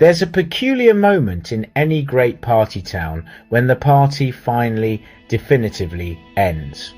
There's a peculiar moment in any great party town when the party finally definitively ends.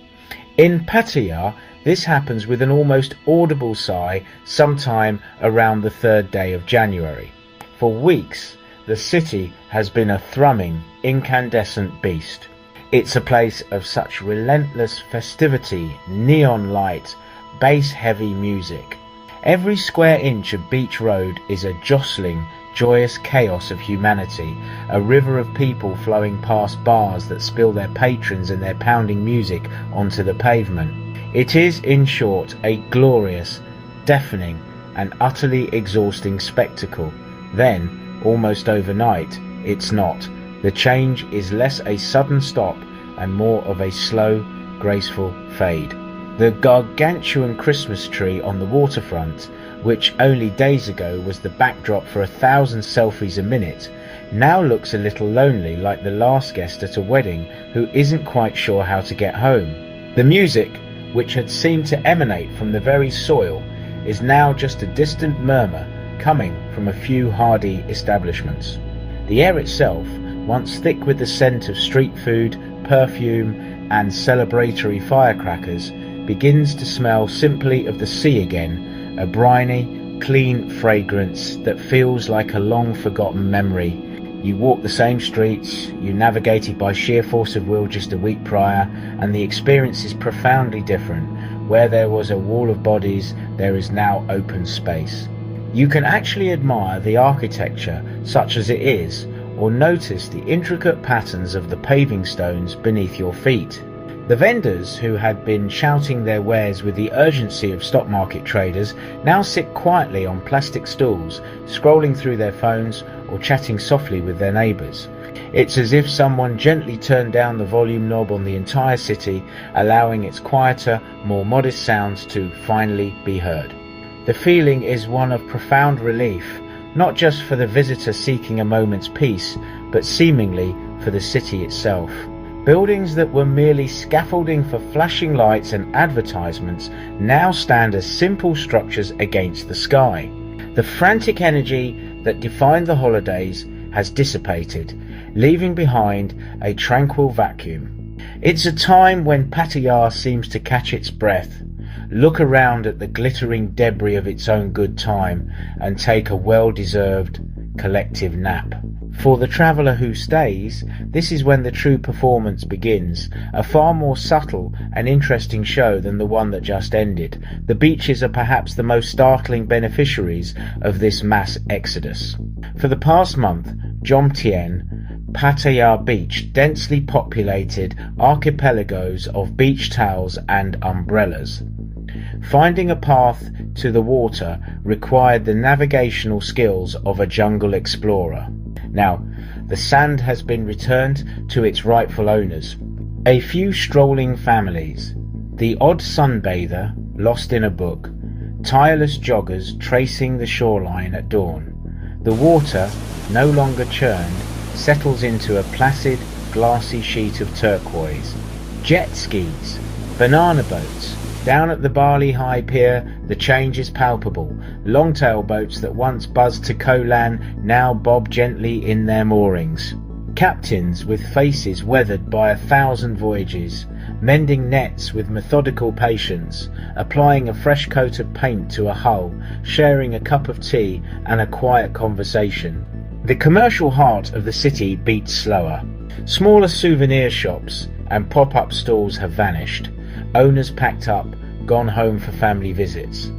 In Pattaya, this happens with an almost audible sigh sometime around the 3rd day of January. For weeks, the city has been a thrumming, incandescent beast. It's a place of such relentless festivity, neon light, bass-heavy music. Every square inch of beach road is a jostling, joyous chaos of humanity, a river of people flowing past bars that spill their patrons and their pounding music onto the pavement. It is, in short, a glorious, deafening and utterly exhausting spectacle. Then, almost overnight, it's not. The change is less a sudden stop and more of a slow, graceful fade. The gargantuan Christmas tree on the waterfront, which only days ago was the backdrop for 1,000 selfies a minute, now looks a little lonely, like the last guest at a wedding who isn't quite sure how to get home. The music, which had seemed to emanate from the very soil, is now just a distant murmur coming from a few hardy establishments. The air itself, once thick with the scent of street food, perfume and celebratory firecrackers, begins to smell simply of the sea again, a briny, clean fragrance that feels like a long-forgotten memory. You walk the same streets you navigated by sheer force of will just a week prior, and the experience is profoundly different. Where there was a wall of bodies, there is now open space. You can actually admire the architecture such as it is, or notice the intricate patterns of the paving stones beneath your feet. The vendors, who had been shouting their wares with the urgency of stock market traders, now sit quietly on plastic stools, scrolling through their phones or chatting softly with their neighbours. It's as if someone gently turned down the volume knob on the entire city, allowing its quieter, more modest sounds to finally be heard. The feeling is one of profound relief, not just for the visitor seeking a moment's peace, but seemingly for the city itself. Buildings that were merely scaffolding for flashing lights and advertisements now stand as simple structures against the sky. The frantic energy that defined the holidays has dissipated, leaving behind a tranquil vacuum. It's a time when Pattaya seems to catch its breath, look around at the glittering debris of its own good time, and take a well-deserved collective nap. For the traveller who stays, this is when the true performance begins, a far more subtle and interesting show than the one that just ended. The beaches are perhaps the most startling beneficiaries of this mass exodus. For the past month, Jomtien, Pattaya Beach, densely populated archipelagos of beach towels and umbrellas. Finding a path to the water required the navigational skills of a jungle explorer. Now, the sand has been returned to its rightful owners. A few strolling families, the odd sunbather lost in a book, tireless joggers tracing the shoreline at dawn. The water, no longer churned, settles into a placid, glassy sheet of turquoise. Jet skis, banana boats. Down at the Bali High Pier, the change is palpable. Longtail boats that once buzzed to Koh Lan now bob gently in their moorings. Captains with faces weathered by 1,000 voyages, mending nets with methodical patience, applying a fresh coat of paint to a hull, sharing a cup of tea and a quiet conversation. The commercial heart of the city beats slower. Smaller souvenir shops and pop-up stalls have vanished. Owners packed up, gone home for family visits.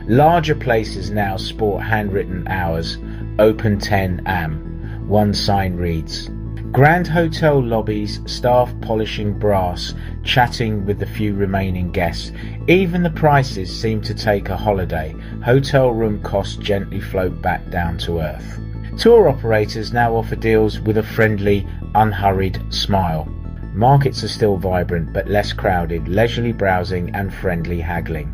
Larger places now sport handwritten hours, open 10 am. One sign reads, Grand hotel lobbies, staff polishing brass, chatting with the few remaining guests. Even the prices seem to take a holiday. Hotel room costs gently float back down to earth. Tour operators now offer deals with a friendly, unhurried smile. Markets are still vibrant but less crowded, leisurely browsing and friendly haggling.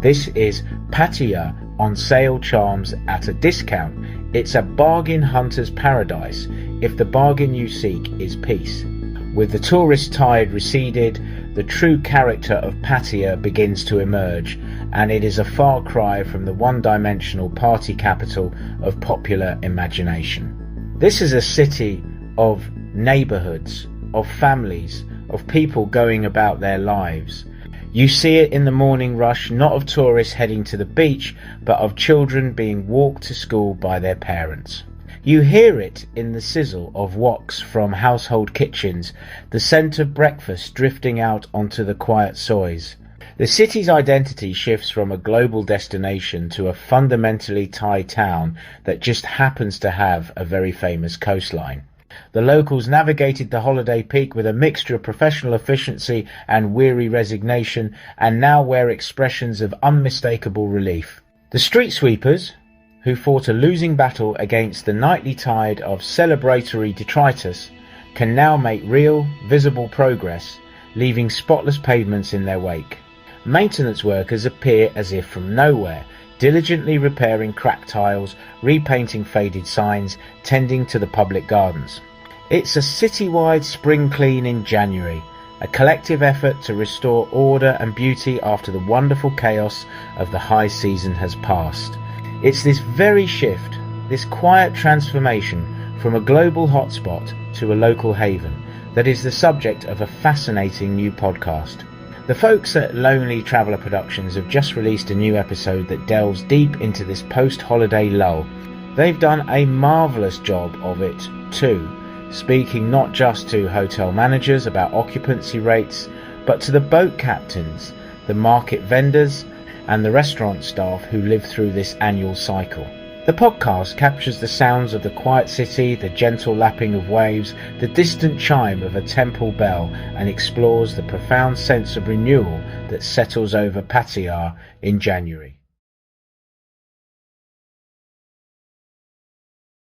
This is Pattaya on sale charms at a discount. It's a bargain hunter's paradise if the bargain you seek is peace. With the tourist tide receded, the true character of Pattaya begins to emerge. and it is a far cry from the one-dimensional party capital of popular imagination. This is a city of neighbourhoods, of families, of people going about their lives. You see it in the morning rush, not of tourists heading to the beach, but of children being walked to school by their parents. You hear it in the sizzle of woks from household kitchens, the scent of breakfast drifting out onto the quiet sois. The city's identity shifts from a global destination to a fundamentally Thai town that just happens to have a very famous coastline. The locals navigated the holiday peak with a mixture of professional efficiency and weary resignation, and now wear expressions of unmistakable relief. The street sweepers, who fought a losing battle against the nightly tide of celebratory detritus, can now make real, visible progress, leaving spotless pavements in their wake. Maintenance workers appear as if from nowhere, diligently repairing cracked tiles, repainting faded signs, tending to the public gardens. It's a citywide spring clean in January, a collective effort to restore order and beauty after the wonderful chaos of the high season has passed. It's this very shift, this quiet transformation from a global hotspot to a local haven, that is the subject of a fascinating new podcast. The folks at Lonely Traveller Productions have just released a new episode that delves deep into this post-holiday lull. They've done a marvellous job of it too, speaking not just to hotel managers about occupancy rates, but to the boat captains, the market vendors, and the restaurant staff who live through this annual cycle. The podcast captures the sounds of the quiet city, the gentle lapping of waves, the distant chime of a temple bell, and explores the profound sense of renewal that settles over Pattaya in January.